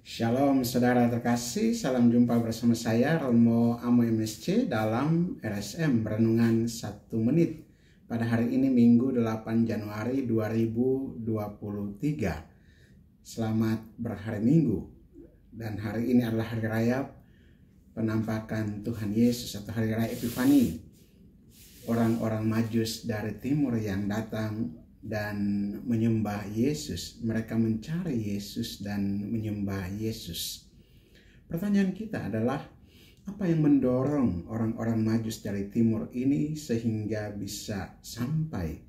Shalom saudara terkasih, salam jumpa bersama saya Romo Amo MSC dalam RSM Renungan 1 Menit pada hari ini Minggu 8 Januari 2023. Selamat berhari Minggu, dan hari ini adalah hari raya penampakan Tuhan Yesus atau hari raya Epifani. Orang-orang Majus dari timur yang datang dan menyembah Yesus. Mereka mencari Yesus dan menyembah Yesus. Pertanyaan kita adalah, apa yang mendorong orang-orang Majus dari timur ini sehingga bisa sampai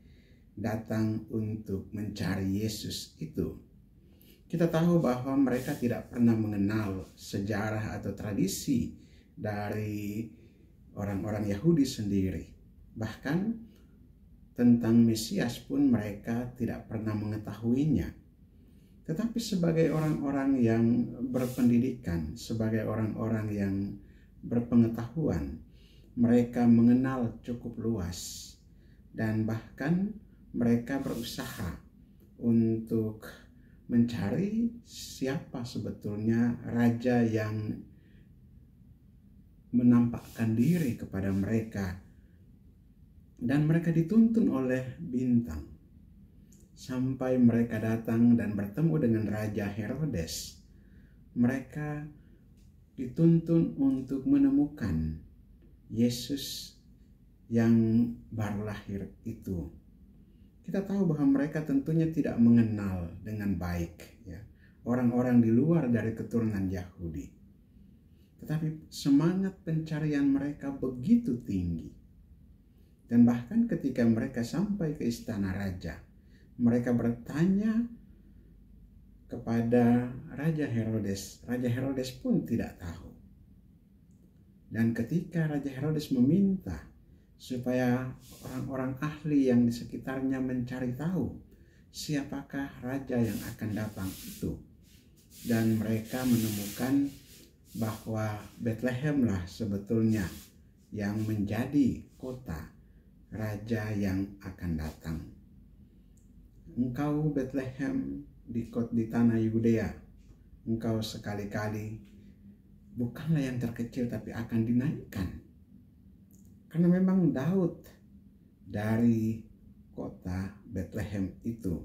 datang untuk mencari Yesus itu? Kita tahu bahwa mereka tidak pernah mengenal sejarah atau tradisi dari orang-orang Yahudi sendiri. Bahkan tentang Mesias pun mereka tidak pernah mengetahuinya. Tetapi sebagai orang-orang yang berpendidikan, sebagai orang-orang yang berpengetahuan, mereka mengenal cukup luas. Dan bahkan mereka berusaha untuk mencari siapa sebetulnya raja yang menampakkan diri kepada mereka. Dan mereka dituntun oleh bintang sampai mereka datang dan bertemu dengan Raja Herodes. Mereka dituntun untuk menemukan Yesus yang baru lahir itu. Kita tahu bahwa mereka tentunya tidak mengenal dengan baik orang-orang di luar dari keturunan Yahudi. Tetapi semangat pencarian mereka begitu tinggi. Dan bahkan ketika mereka sampai ke istana raja, mereka bertanya kepada Raja Herodes. Raja Herodes pun tidak tahu. Dan ketika Raja Herodes meminta supaya orang-orang ahli yang di sekitarnya mencari tahu siapakah raja yang akan datang itu, dan mereka menemukan bahwa Bethlehemlah sebetulnya yang menjadi kota raja yang akan datang. Engkau Betlehem di tanah Yudea, engkau sekali-kali bukanlah yang terkecil tapi akan dinaikkan. Karena memang Daud dari kota Betlehem itu,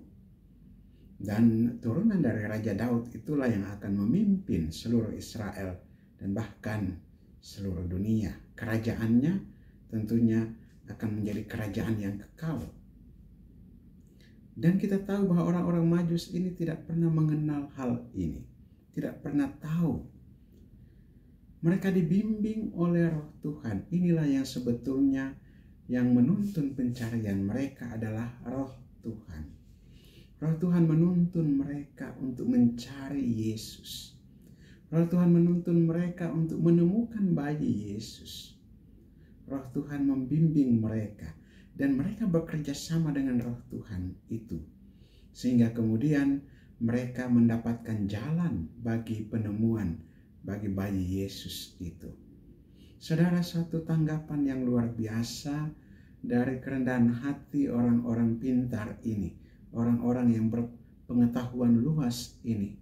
dan turunan dari Raja Daud itulah yang akan memimpin seluruh Israel dan bahkan seluruh dunia. Kerajaannya tentunya akan menjadi kerajaan yang kekal. Dan kita tahu bahwa orang-orang Majus ini tidak pernah mengenal hal ini, tidak pernah tahu. Mereka dibimbing oleh Roh Tuhan. Inilah yang sebetulnya yang menuntun pencarian mereka adalah Roh Tuhan. Roh Tuhan menuntun mereka untuk mencari Yesus. Roh Tuhan menuntun mereka untuk menemukan bayi Yesus. Roh Tuhan membimbing mereka, dan mereka bekerja sama dengan Roh Tuhan itu, sehingga kemudian mereka mendapatkan jalan bagi penemuan bagi bayi Yesus itu. Saudara, satu tanggapan yang luar biasa dari kerendahan hati orang-orang pintar ini, orang-orang yang berpengetahuan luas ini.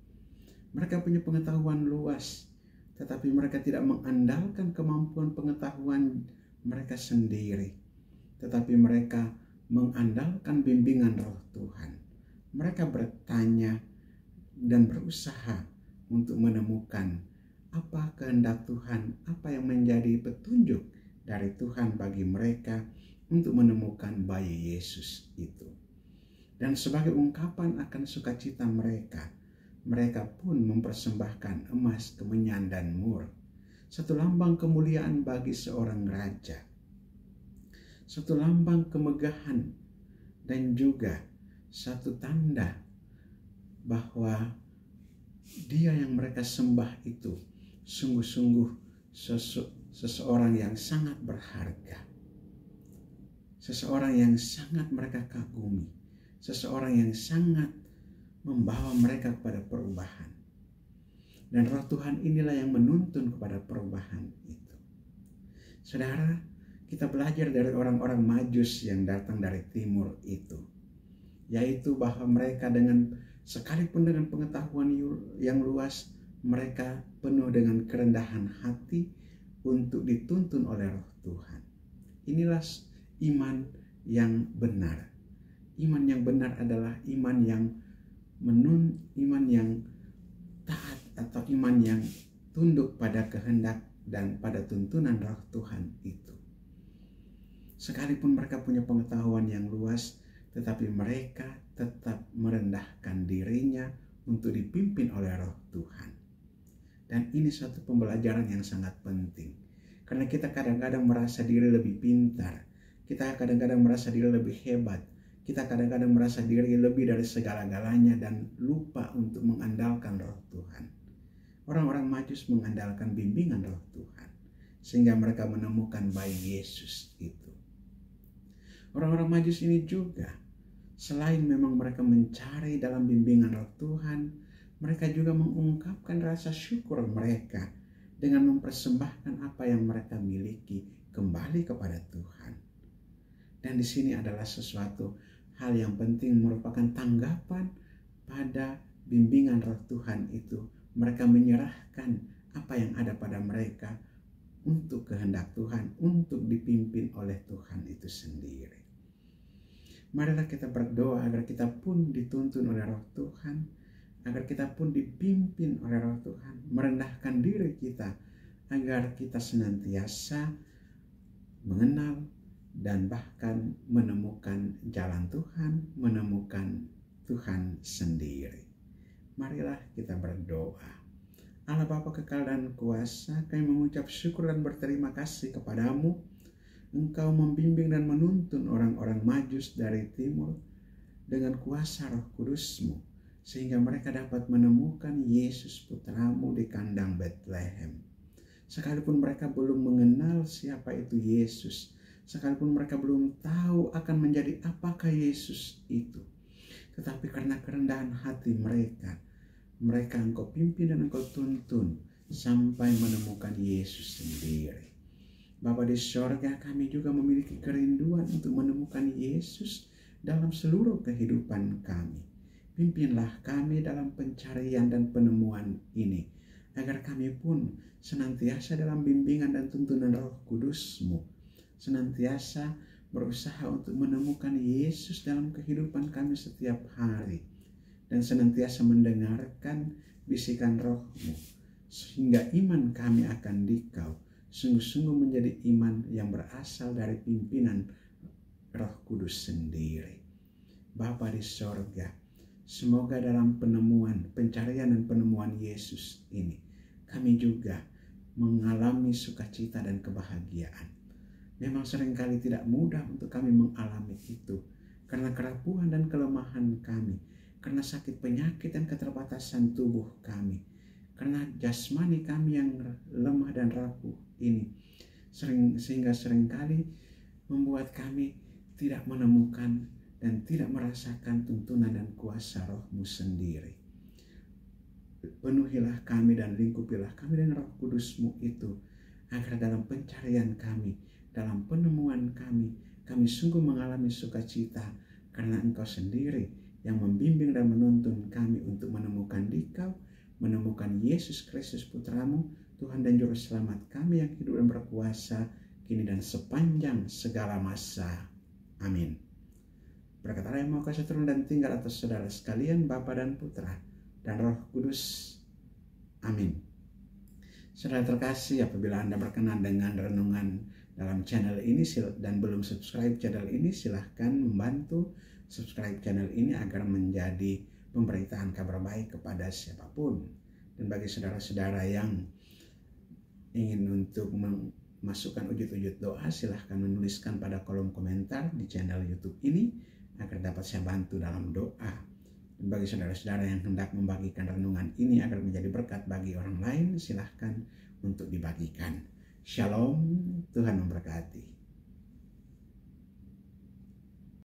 Mereka punya pengetahuan luas, tetapi mereka tidak mengandalkan kemampuan pengetahuan mereka sendiri, tetapi mereka mengandalkan bimbingan Roh Tuhan. Mereka bertanya dan berusaha untuk menemukan apa kehendak Tuhan, apa yang menjadi petunjuk dari Tuhan bagi mereka untuk menemukan bayi Yesus itu. Dan sebagai ungkapan akan sukacita mereka, mereka pun mempersembahkan emas, kemenyan, dan mur. Satu lambang kemuliaan bagi seorang raja. Satu lambang kemegahan dan juga satu tanda bahwa dia yang mereka sembah itu sungguh-sungguh seseorang yang sangat berharga. Seseorang yang sangat mereka kagumi. Seseorang yang sangat membawa mereka kepada perubahan. Dan Roh Tuhan inilah yang menuntun kepada perubahan itu. Saudara, kita belajar dari orang-orang Majus yang datang dari timur itu, yaitu bahwa mereka sekalipun dengan pengetahuan yang luas, mereka penuh dengan kerendahan hati untuk dituntun oleh Roh Tuhan. Inilah iman yang benar. Iman yang benar adalah iman yang iman yang taat atau iman yang tunduk pada kehendak dan pada tuntunan Roh Tuhan itu. Sekalipun mereka punya pengetahuan yang luas, tetapi mereka tetap merendahkan dirinya untuk dipimpin oleh Roh Tuhan. Dan ini suatu pembelajaran yang sangat penting. Karena kita kadang-kadang merasa diri lebih pintar. Kita kadang-kadang merasa diri lebih hebat. Kita kadang-kadang merasa diri lebih dari segala-galanya dan lupa untuk mengandalkan Roh Tuhan. Orang-orang Majus mengandalkan bimbingan Roh Tuhan. Sehingga mereka menemukan bayi Yesus itu. Orang-orang Majus ini juga, selain memang mereka mencari dalam bimbingan Roh Tuhan, mereka juga mengungkapkan rasa syukur mereka dengan mempersembahkan apa yang mereka miliki kembali kepada Tuhan. Dan di sini adalah sesuatu hal yang penting, merupakan tanggapan pada bimbingan Roh Tuhan itu. Mereka menyerahkan apa yang ada pada mereka untuk kehendak Tuhan, untuk dipimpin oleh Tuhan itu sendiri. Marilah kita berdoa agar kita pun dituntun oleh Roh Tuhan, agar kita pun dipimpin oleh Roh Tuhan, merendahkan diri kita, agar kita senantiasa mengenal dan bahkan menemukan jalan Tuhan, menemukan Tuhan sendiri. Marilah kita berdoa. Allah Bapa kekal dan kuasa, kami mengucap syukur dan berterima kasih kepadamu. Engkau membimbing dan menuntun orang-orang Majus dari timur dengan kuasa Roh Kudus-Mu, sehingga mereka dapat menemukan Yesus putramu di kandang Betlehem. Sekalipun mereka belum mengenal siapa itu Yesus, sekalipun mereka belum tahu akan menjadi apakah Yesus itu, tetapi karena kerendahan hati mereka Engkau pimpin dan Engkau tuntun sampai menemukan Yesus sendiri. Bapa di sorga, kami juga memiliki kerinduan untuk menemukan Yesus dalam seluruh kehidupan kami. Pimpinlah kami dalam pencarian dan penemuan ini, agar kami pun senantiasa dalam bimbingan dan tuntunan Roh Kudus-Mu, senantiasa berusaha untuk menemukan Yesus dalam kehidupan kami setiap hari, dan senantiasa mendengarkan bisikan Roh-Mu, sehingga iman kami akan Dikau sungguh-sungguh menjadi iman yang berasal dari pimpinan Roh Kudus sendiri. Bapa di sorga, semoga dalam pencarian dan penemuan Yesus ini, kami juga mengalami sukacita dan kebahagiaan. Memang seringkali tidak mudah untuk kami mengalami itu, karena kerapuhan dan kelemahan kami, karena sakit penyakit dan keterbatasan tubuh kami, karena jasmani kami yang lemah dan rapuh ini, sehingga seringkali membuat kami tidak menemukan dan tidak merasakan tuntunan dan kuasa Roh-Mu sendiri. Penuhilah kami dan lingkupilah kami dengan Roh Kudus-Mu itu, agar dalam pencarian kami, dalam penemuan kami sungguh mengalami sukacita, karena Engkau sendiri yang membimbing dan menuntun kami untuk menemukan Dikau, menemukan Yesus Kristus Putramu, Tuhan dan Juru Selamat kami yang hidup dan berkuasa kini dan sepanjang segala masa. Amin. Berkat Allah yang Maha Kuasa turun dan tinggal atas saudara sekalian, Bapa dan Putra dan Roh Kudus. Amin. Saudara terkasih, apabila Anda berkenan dengan renungan dalam channel ini dan belum subscribe channel ini, silahkan membantu subscribe channel ini agar menjadi pemberitaan kabar baik kepada siapapun. Dan bagi saudara-saudara yang ingin untuk memasukkan wujud-wujud doa, silahkan menuliskan pada kolom komentar di channel YouTube ini agar dapat saya bantu dalam doa. Dan bagi saudara-saudara yang hendak membagikan renungan ini agar menjadi berkat bagi orang lain, silahkan untuk dibagikan. Shalom, Tuhan memberkati.